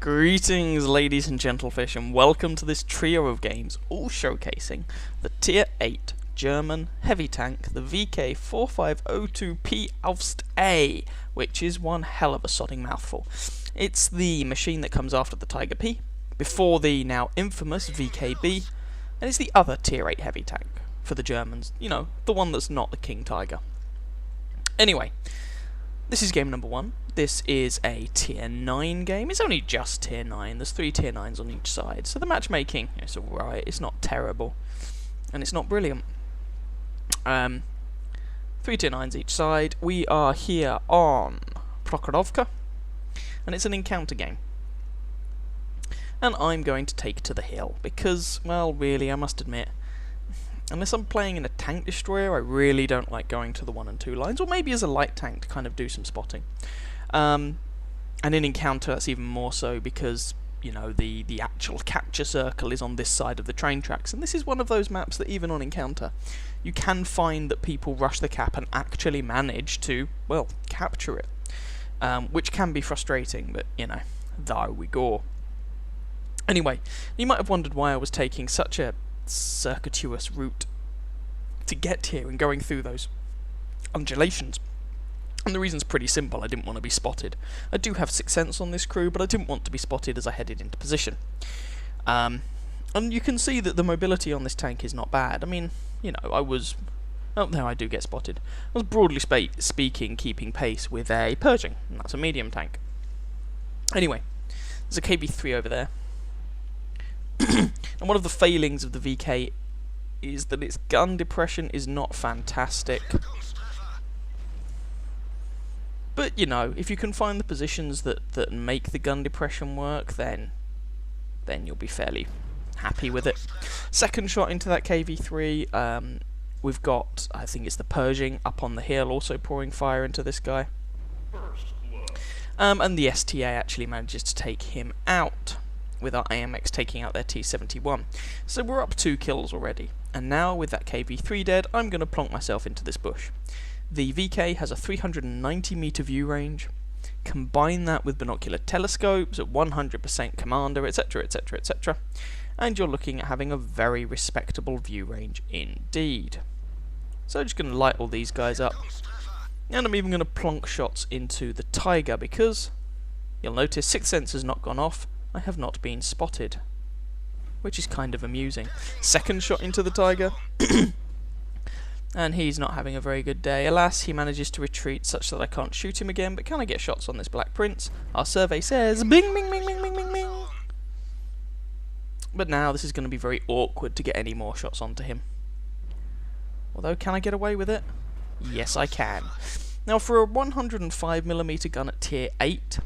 Greetings, ladies and gentlefish, and welcome to this trio of games, all showcasing the Tier 8 German heavy tank, the VK4502P Aufst A, which is one hell of a sodding mouthful. It's the machine that comes after the Tiger P, before the now infamous VKB, and it's the other Tier 8 heavy tank for the Germans, you know, the one that's not the King Tiger. Anyway, this is game number 1. This is a Tier 9 game. It's only just Tier 9. There's 3 Tier 9s on each side. So the matchmaking is alright. It's not terrible. And it's not brilliant. 3 Tier 9s each side. We are here on Prokhorovka. And it's an encounter game. And I'm going to take to the hill. Because, well, really, I must admit, unless I'm playing in a tank destroyer, I really don't like going to the 1 and 2 lines, or maybe as a light tank to kind of do some spotting. And in encounter, that's even more so because, you know, the actual capture circle is on this side of the train tracks, and this is one of those maps that even on encounter, you can find that people rush the cap and actually manage to, well, capture it. Which can be frustrating, but, you know, there we go. Anyway, you might have wondered why I was taking such a circuitous route to get here and going through those undulations. And the reason's pretty simple. I didn't want to be spotted. I do have 6th sense on this crew, but I didn't want to be spotted as I headed into position. And you can see that the mobility on this tank is not bad. I mean, you know, I was... Oh, no, I do get spotted. I was broadly speaking keeping pace with a Pershing, and that's a medium tank. Anyway, there's a KV-3 over there. And one of the failings of the VK is that its gun depression is not fantastic. But, you know, if you can find the positions that make the gun depression work, then you'll be fairly happy with it. Second shot into that KV-3, we've got, I think it's the Pershing, up on the hill, also pouring fire into this guy. And the STA actually manages to take him out, with our AMX taking out their T-71. So we're up 2 kills already. And now, with that KV-3 dead, I'm going to plonk myself into this bush. The VK has a 390 meter view range. Combine that with binocular telescopes at 100% commander, etc, etc, etc. And you're looking at having a very respectable view range indeed. So I'm just going to light all these guys up. And I'm even going to plonk shots into the Tiger because, you'll notice 6th sense has not gone off. I have not been spotted, which is kind of amusing. Second shot into the Tiger, and he's not having a very good day. Alas, he manages to retreat such that I can't shoot him again, but can I get shots on this Black Prince? Our survey says, bing, bing, bing, bing, bing, bing, bing. But now this is going to be very awkward to get any more shots onto him. Although, can I get away with it? Yes, I can. Now, for a 105mm gun at Tier 8,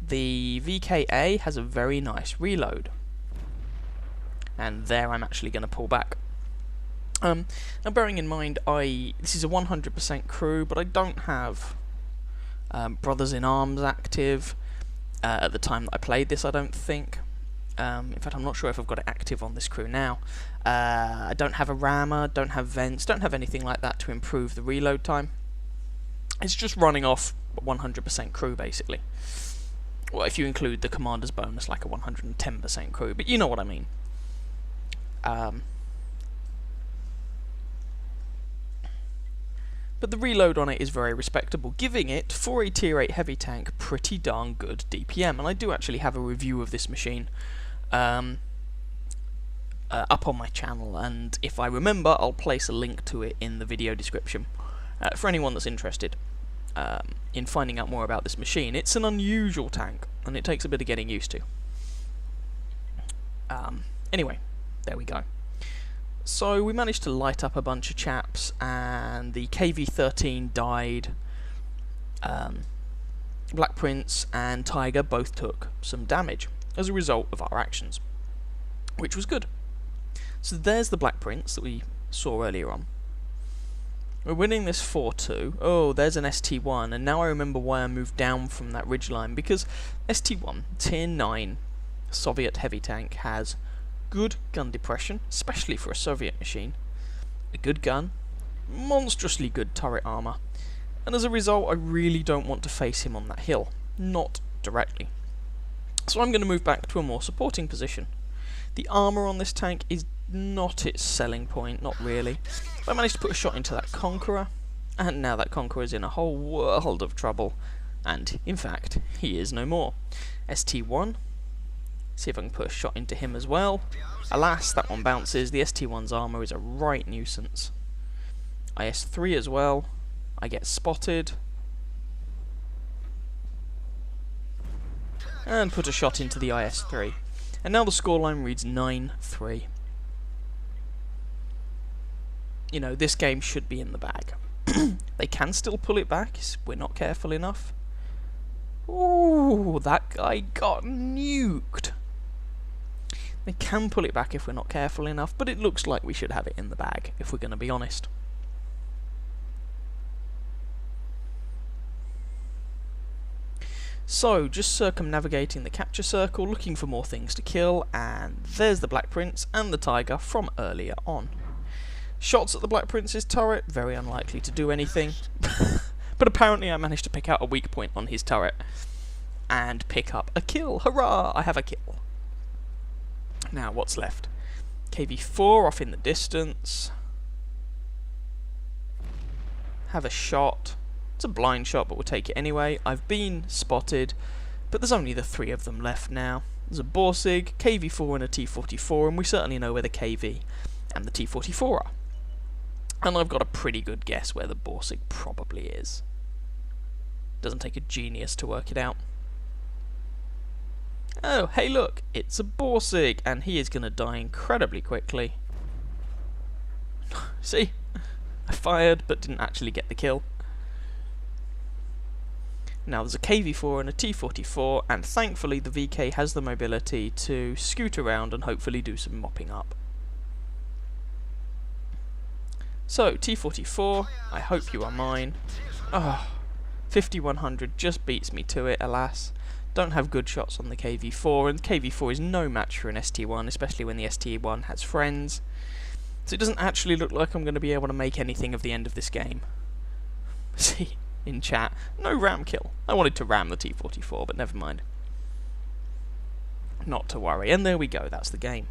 the VKA has a very nice reload. And there I'm actually going to pull back. Now bearing in mind, this is a 100% crew, but I don't have Brothers in Arms active at the time that I played this, I don't think. In fact, I'm not sure if I've got it active on this crew now. I don't have a rammer, don't have vents, don't have anything like that to improve the reload time. It's just running off 100% crew, basically. Well, if you include the commander's bonus, like a 110% crew, but you know what I mean. But the reload on it is very respectable, giving it, for a Tier 8 heavy tank, pretty darn good DPM. And I do actually have a review of this machine up on my channel, and if I remember, I'll place a link to it in the video description for anyone that's interested in finding out more about this machine. It's an unusual tank, and it takes a bit of getting used to. Anyway, there we go. So we managed to light up a bunch of chaps, and the KV-13 died. Black Prince and Tiger both took some damage as a result of our actions, which was good. So there's the Black Prince that we saw earlier on. We're winning this 4-2. Oh, there's an ST1, and now I remember why I moved down from that ridgeline, because ST1, Tier 9 Soviet heavy tank, has good gun depression, especially for a Soviet machine, a good gun, monstrously good turret armor, and as a result I really don't want to face him on that hill. Not directly. So I'm going to move back to a more supporting position. The armour on this tank is not its selling point, not really. But I managed to put a shot into that Conqueror, and now that Conqueror is in a whole world of trouble. And, in fact, he is no more. ST1, see if I can put a shot into him as well. Alas, that one bounces. The ST1's armour is a right nuisance. IS3 as well. I get spotted. And put a shot into the IS3. And now the scoreline reads 9-3. You know, this game should be in the bag. They can still pull it back if we're not careful enough. Ooh, that guy got nuked. They can pull it back if we're not careful enough, but it looks like we should have it in the bag, if we're going to be honest. So, just circumnavigating the capture circle, looking for more things to kill, and there's the Black Prince and the Tiger from earlier on. Shots at the Black Prince's turret, very unlikely to do anything. But apparently I managed to pick out a weak point on his turret and pick up a kill. Hurrah! I have a kill. Now, what's left? KV-4 off in the distance. Have a shot. It's a blind shot, but we'll take it anyway. I've been spotted, but there's only the 3 of them left now. There's a Borsig, KV-4 and a T-44, and we certainly know where the KV and the T-44 are. And I've got a pretty good guess where the Borsig probably is. Doesn't take a genius to work it out. Oh, hey look, it's a Borsig, and he is going to die incredibly quickly. See? I fired, but didn't actually get the kill. Now there's a KV-4 and a T-44, and thankfully the VK has the mobility to scoot around and hopefully do some mopping up. So, T-44, I hope you are mine. Oh, 5100 just beats me to it, alas. Don't have good shots on the KV-4, and KV-4 is no match for an ST1, especially when the ST1 has friends. So it doesn't actually look like I'm going to be able to make anything of the end of this game. See, in chat, no ram kill. I wanted to ram the T-44, but never mind. Not to worry, and there we go, that's the game.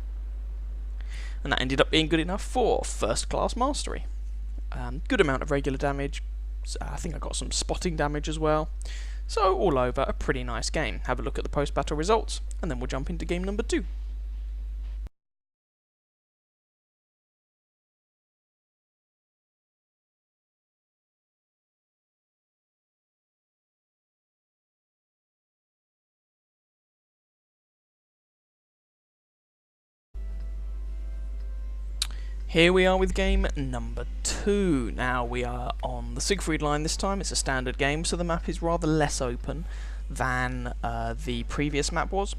And that ended up being good enough for first class mastery. Good amount of regular damage. So I think I got some spotting damage as well. So all over, a pretty nice game. Have a look at the post-battle results, and then we'll jump into game number 2. Here we are with game number 2. Now we are on the Siegfried line this time. It's a standard game, so the map is rather less open than the previous map was,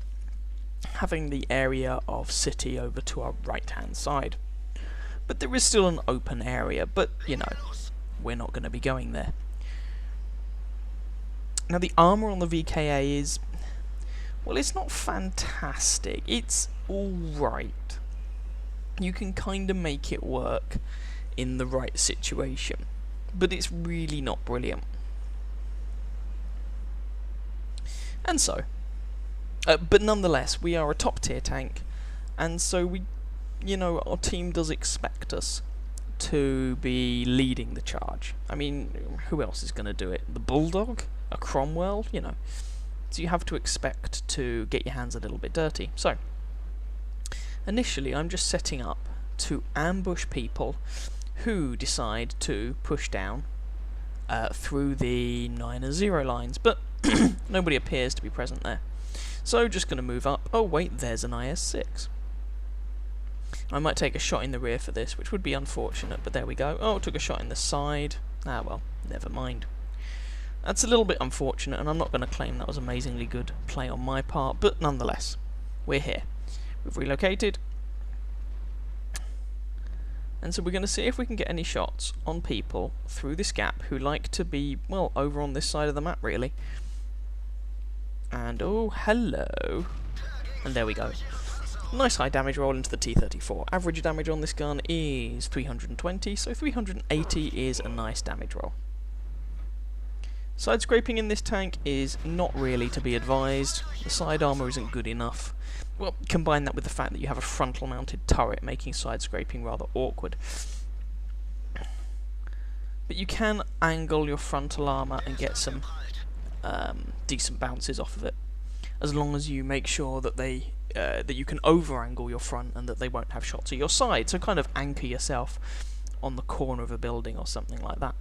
having the area of city over to our right hand side. But there is still an open area, but you know, we're not going to be going there. Now the armour on the VKA is, well, it's not fantastic. It's alright. You can kind of make it work in the right situation, but it's really not brilliant. And so, but nonetheless, we are a top tier tank, and so we, you know, our team does expect us to be leading the charge. I mean, who else is going to do it? The Bulldog? A Cromwell? You know. So you have to expect to get your hands a little bit dirty. So, initially, I'm just setting up to ambush people who decide to push down through the 9 and 0 lines, but nobody appears to be present there. So, just going to move up. Oh wait, there's an IS-6. I might take a shot in the rear for this, which would be unfortunate, but there we go. Oh, took a shot in the side. Ah well, never mind. That's a little bit unfortunate, and I'm not going to claim that was amazingly good play on my part, but nonetheless, we're here. We've relocated, and so we're going to see if we can get any shots on people through this gap who like to be, well, over on this side of the map really. And oh, hello. And there we go. Nice high damage roll into the T-34. Average damage on this gun is 320, so 380 is a nice damage roll. Side scraping in this tank is not really to be advised. The side armour isn't good enough. Well, combine that with the fact that you have a frontal mounted turret, making side scraping rather awkward. But you can angle your frontal armour and get some decent bounces off of it, as long as you make sure that that you can over-angle your front and that they won't have shots at your side. So kind of anchor yourself on the corner of a building or something like that.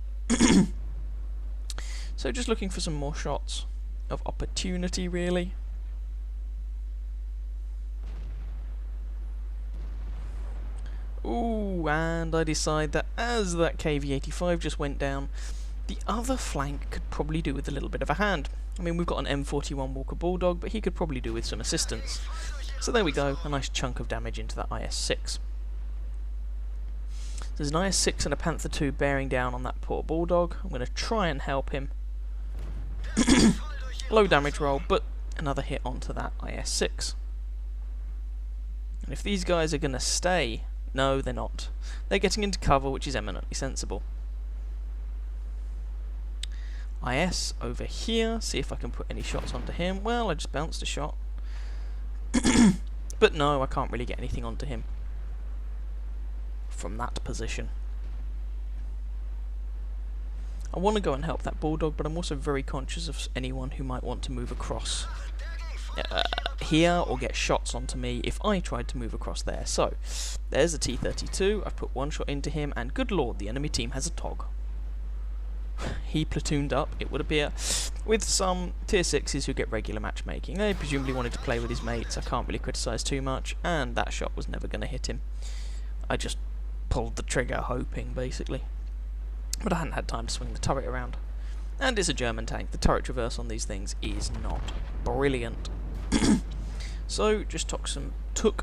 So just looking for some more shots of opportunity, really. Ooh, and I decide that as that KV-85 just went down, the other flank could probably do with a little bit of a hand. I mean, we've got an M41 Walker Bulldog, but he could probably do with some assistance. So there we go, a nice chunk of damage into that IS-6. There's an IS-6 and a Panther 2 bearing down on that poor Bulldog. I'm going to try and help him. Low damage roll, but another hit onto that IS-6. And if these guys are going to stay, no, they're not. They're getting into cover, which is eminently sensible. IS over here, see if I can put any shots onto him. Well, I just bounced a shot. But no, I can't really get anything onto him from that position. I want to go and help that Bulldog, but I'm also very conscious of anyone who might want to move across here or get shots onto me if I tried to move across there. So, there's a T-32, I've put one shot into him, and good lord, the enemy team has a TOG. He platooned up, it would appear, with some tier 6s who get regular matchmaking. They presumably wanted to play with his mates, I can't really criticise too much, and that shot was never going to hit him. I just pulled the trigger hoping, basically. But I hadn't had time to swing the turret around. And it's a German tank, the turret traverse on these things is not brilliant. So, just took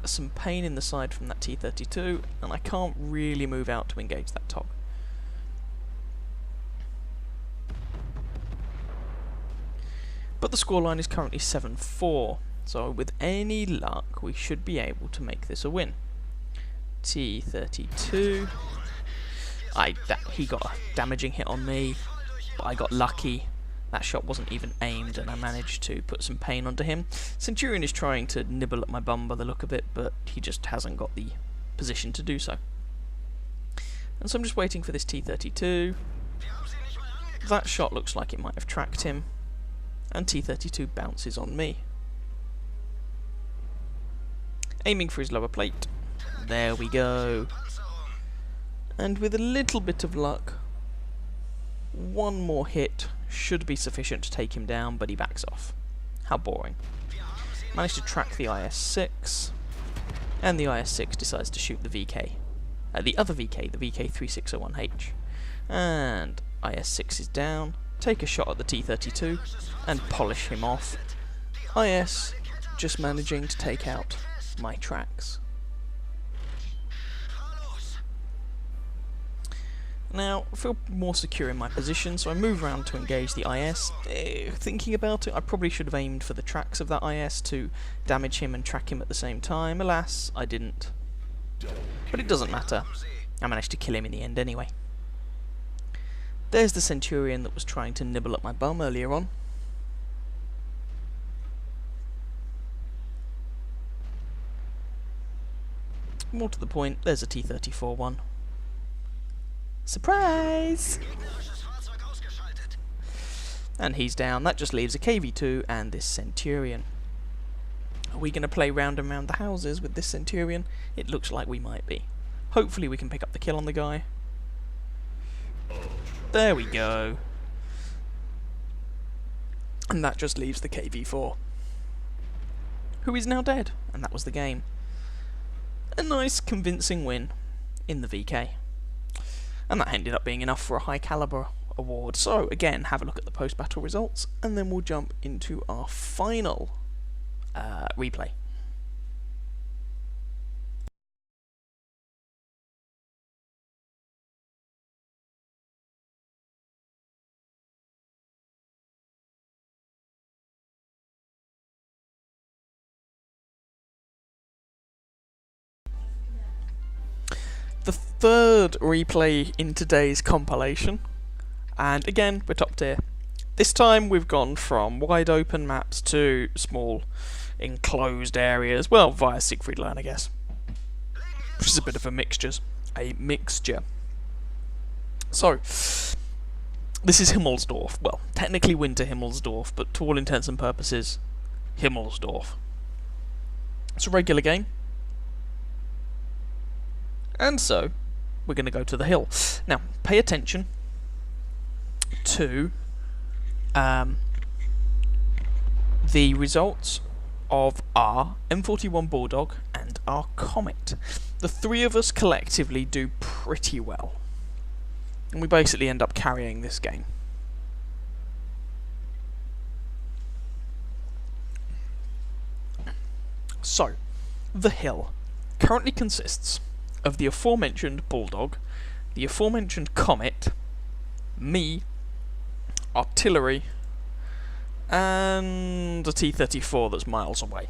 some pain in the side from that T-32, and I can't really move out to engage that TOG. But the scoreline is currently 7-4, so with any luck we should be able to make this a win. T-32. He got a damaging hit on me, but I got lucky. That shot wasn't even aimed and I managed to put some pain onto him. Centurion is trying to nibble at my bum by the look of it, but he just hasn't got the position to do so. And so I'm just waiting for this T-32. That shot looks like it might have tracked him, and T-32 bounces on me. Aiming for his lower plate. There we go. And with a little bit of luck, one more hit should be sufficient to take him down, but he backs off. How boring. Managed to track the IS-6, and the IS-6 decides to shoot the VK. The other VK, the VK3601H. And IS-6 is down, take a shot at the T-32, and polish him off. IS just managing to take out my tracks. Now, I feel more secure in my position, so I move around to engage the IS. Thinking about it, I probably should have aimed for the tracks of that IS to damage him and track him at the same time. Alas, I didn't. But it doesn't matter. I managed to kill him in the end anyway. There's the Centurion that was trying to nibble at my bum earlier on. More to the point, there's a T-34-1. Surprise! And he's down. That just leaves a KV-2 and this Centurion. Are we going to play round and round the houses with this Centurion? It looks like we might be. Hopefully we can pick up the kill on the guy. There we go. And that just leaves the KV-4, who is now dead. And that was the game. A nice convincing win in the VK. And that ended up being enough for a high caliber award. So again, have a look at the post-battle results, and then we'll jump into our final replay. The third replay in today's compilation, and again we're top tier. This time we've gone from wide open maps to small enclosed areas, well, via Siegfried Line, I guess. Which is a bit of a mixture. So, this is Himmelsdorf. Well, technically Winter Himmelsdorf, but to all intents and purposes, Himmelsdorf. It's a regular game. And so, we're going to go to the hill. Now, pay attention to the results of our M41 Bulldog and our Comet. The three of us collectively do pretty well. And we basically end up carrying this game. So, the hill currently consists of the aforementioned Bulldog, the aforementioned Comet, me, artillery, and a T-34 that's miles away.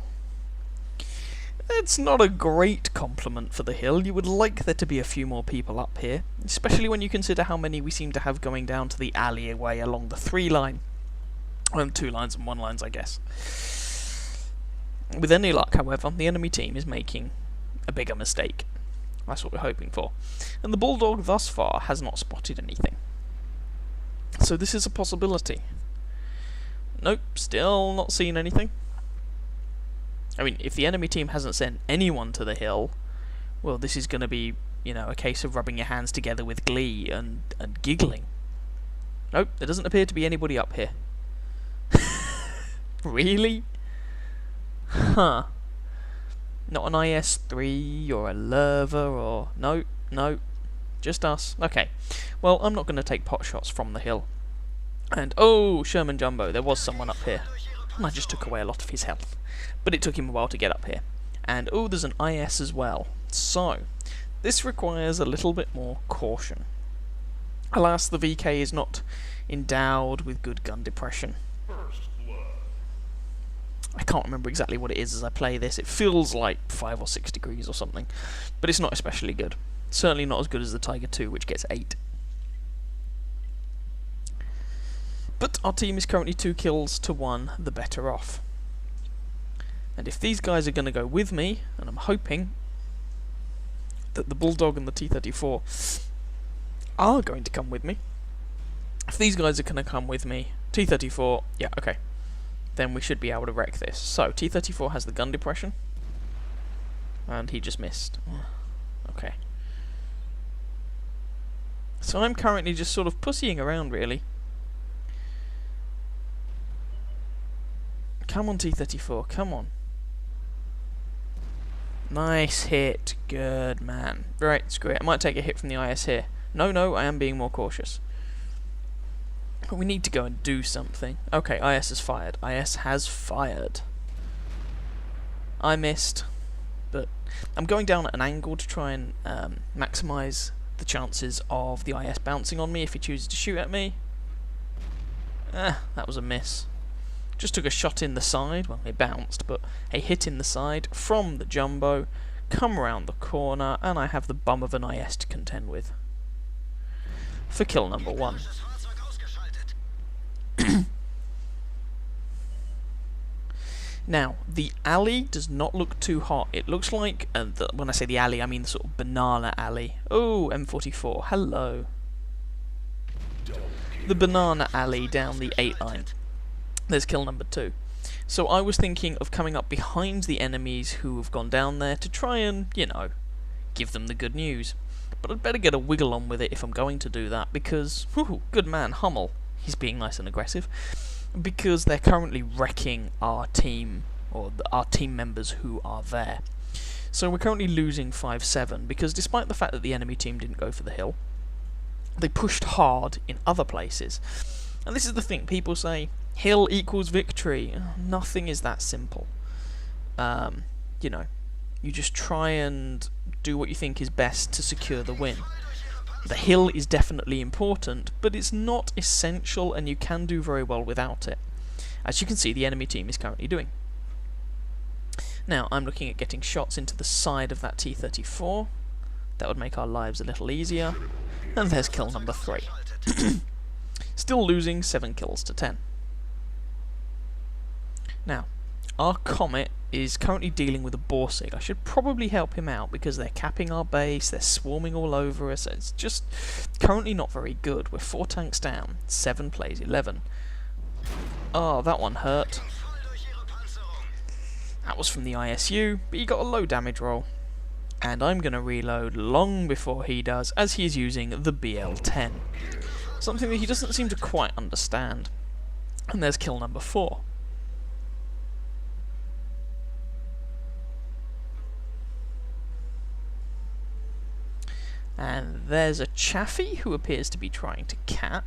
It's not a great compliment for the hill. You would like there to be a few more people up here, especially when you consider how many we seem to have going down to the alleyway along the 3 line. Well, 2 lines and 1 lines, I guess. With any luck, however, the enemy team is making a bigger mistake. That's what we're hoping for. And the Bulldog thus far has not spotted anything. So this is a possibility. Nope, still not seen anything. I mean, if the enemy team hasn't sent anyone to the hill, well, this is going to be, you know, a case of rubbing your hands together with glee and giggling. Nope, there doesn't appear to be anybody up here. Really? Huh. Not an IS-3 or a Lerva or... No, just us. Okay, well, I'm not going to take pot shots from the hill. And, oh, Sherman Jumbo, there was someone up here. And I just took away a lot of his health. But it took him a while to get up here. And, oh, there's an IS as well. So, this requires a little bit more caution. Alas, the VK is not endowed with good gun depression. I can't remember exactly what it is as I play this. It feels like 5 or 6 degrees or something. But it's not especially good. Certainly not as good as the Tiger II, which gets 8. But our team is currently 2 kills to 1, the better off. And if these guys are going to go with me, and I'm hoping that the Bulldog and the T-34 are going to come with me, if these guys are going to come with me, T-34, yeah, okay, then we should be able to wreck this. So, T-34 has the gun depression, and he just missed. Okay. So I'm currently just sort of pussying around, really. Come on, T-34, come on. Nice hit. Good man. Right, screw it. I might take a hit from the IS here. No, I am being more cautious. But we need to go and do something. Okay, IS has fired. IS has fired. I missed. But I'm going down at an angle to try and maximise the chances of the IS bouncing on me if he chooses to shoot at me. That was a miss. Just took a shot in the side, well, it bounced, but a hit in the side from the Jumbo, come around the corner, and I have the bum of an IS to contend with. For kill number 1. Now, the alley does not look too hot. It looks like, when I say the alley, I mean the sort of banana alley. Oh, M44, hello. The banana alley down the 8 line. There's kill number 2. So I was thinking of coming up behind the enemies who have gone down there to try and, you know, give them the good news. But I'd better get a wiggle on with it if I'm going to do that, because, whoo, good man, Hummel, he's being nice and aggressive, because they're currently wrecking our team, or our team members who are there. So we're currently losing 5-7, because despite the fact that the enemy team didn't go for the hill, they pushed hard in other places. And this is the thing, people say, hill equals victory. Nothing is that simple. You know, you just try and do what you think is best to secure the win. The hill is definitely important, but it's not essential, and you can do very well without it. As you can see, the enemy team is currently doing. Now, I'm looking at getting shots into the side of that T-34. That would make our lives a little easier. And there's kill number 3. still losing 7 kills to 10. Now, our Comet is currently dealing with a Borsig. I should probably help him out because they're capping our base, they're swarming all over us. It's just currently not very good. We're 4 tanks down, 7 plays 11. Oh, that one hurt. That was from the ISU, but he got a low damage roll. And I'm going to reload long before he does, as he is using the BL-10. Something that he doesn't seem to quite understand. And there's kill number 4. And there's a Chaffee who appears to be trying to cap.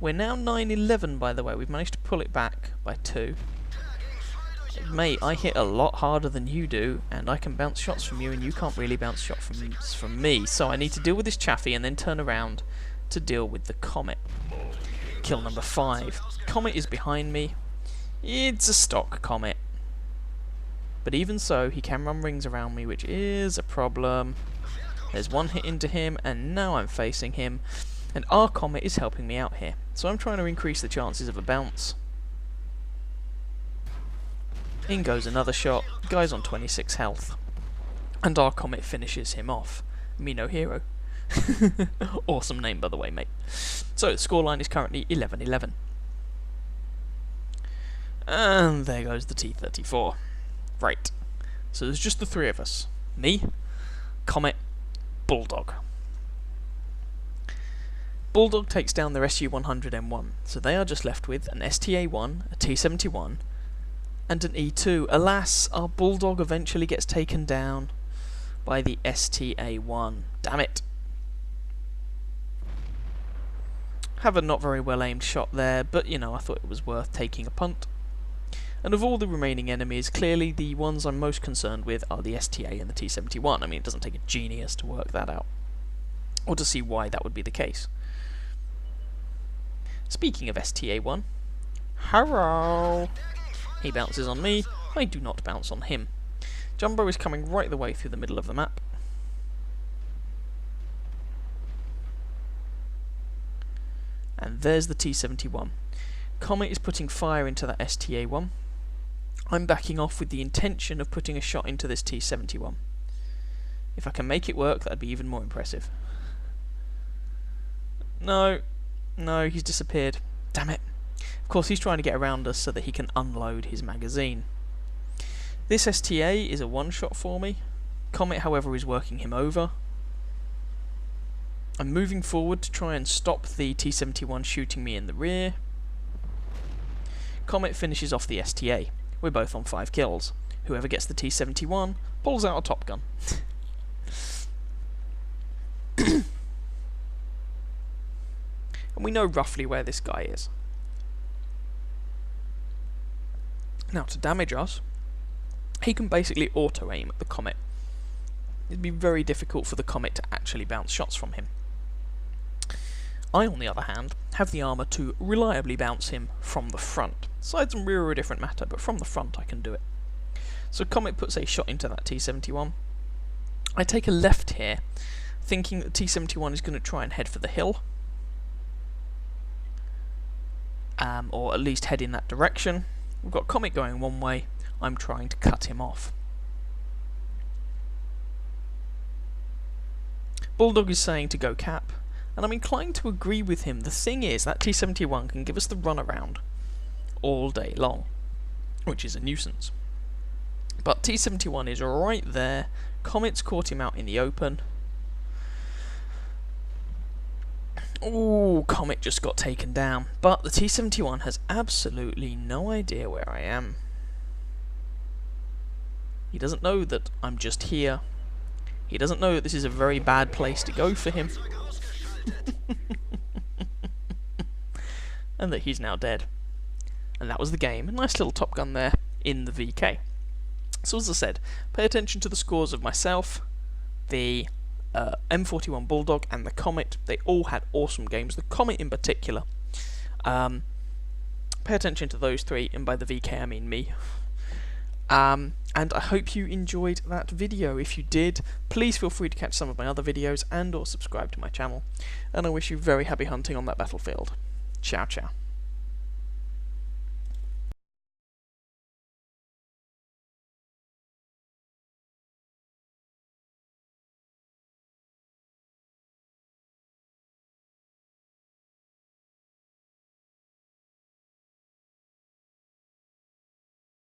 We're now 9-11, by the way. We've managed to pull it back by 2. Mate, I hit a lot harder than you do, and I can bounce shots from you, and you can't really bounce shots from me. So I need to deal with this Chaffee and then turn around to deal with the Comet. Kill number 5. Comet is behind me. It's a stock Comet. But even so, he can run rings around me, which is a problem. There's one hit into him, and now I'm facing him. And our Comet is helping me out here. So I'm trying to increase the chances of a bounce. In goes another shot. Guy's on 26 health. And our Comet finishes him off. Me no hero. Awesome name, by the way, mate. So the scoreline is currently 11-11. And there goes the T-34. Right. So there's just the 3 of us. Me, Comet, Bulldog. Bulldog takes down their SU-100M1, so they are just left with an STA-1, a T-71, and an E2. Alas, our Bulldog eventually gets taken down by the STA-1. Damn it. Have a not very well aimed shot there, but you know, I thought it was worth taking a punt. And of all the remaining enemies, clearly the ones I'm most concerned with are the STA and the T-71. I mean, it doesn't take a genius to work that out, or to see why that would be the case. Speaking of STA-1, hello! He bounces on me, I do not bounce on him. Jumbo is coming right the way through the middle of the map. And there's the T-71. Comet is putting fire into that STA-1. I'm backing off with the intention of putting a shot into this T-71. If I can make it work, that'd be even more impressive. No, he's disappeared. Damn it. Of course, he's trying to get around us so that he can unload his magazine. This STA is a one-shot for me. Comet, however, is working him over. I'm moving forward to try and stop the T-71 shooting me in the rear. Comet finishes off the STA. We're both on 5 kills. Whoever gets the T-71 pulls out a Top Gun. And we know roughly where this guy is. Now, to damage us, he can basically auto-aim at the Comet. It'd be very difficult for the Comet to actually bounce shots from him. I, on the other hand, have the armour to reliably bounce him from the front. Sides and rear are a different matter, but from the front I can do it. So Comet puts a shot into that T-71. I take a left here, thinking that T-71 is going to try and head for the hill. Or at least head in that direction. We've got Comet going one way, I'm trying to cut him off. Bulldog is saying to go cap, and I'm inclined to agree with him. The thing is, that T-71 can give us the runaround all day long, which is a nuisance. But T-71 is right there. Comet's caught him out in the open. Ooh, Comet just got taken down. But the T-71 has absolutely no idea where I am. He doesn't know that I'm just here. He doesn't know that this is a very bad place to go for him. And that he's now dead. And that was the game. A nice little Top Gun there in the VK. So as I said, pay attention to the scores of myself, the M41 Bulldog and the Comet. They all had awesome games. The Comet in particular. Pay attention to those 3, and by the VK I mean me. And I hope you enjoyed that video. If you did, please feel free to catch some of my other videos and or subscribe to my channel. And I wish you very happy hunting on that battlefield. Ciao, ciao.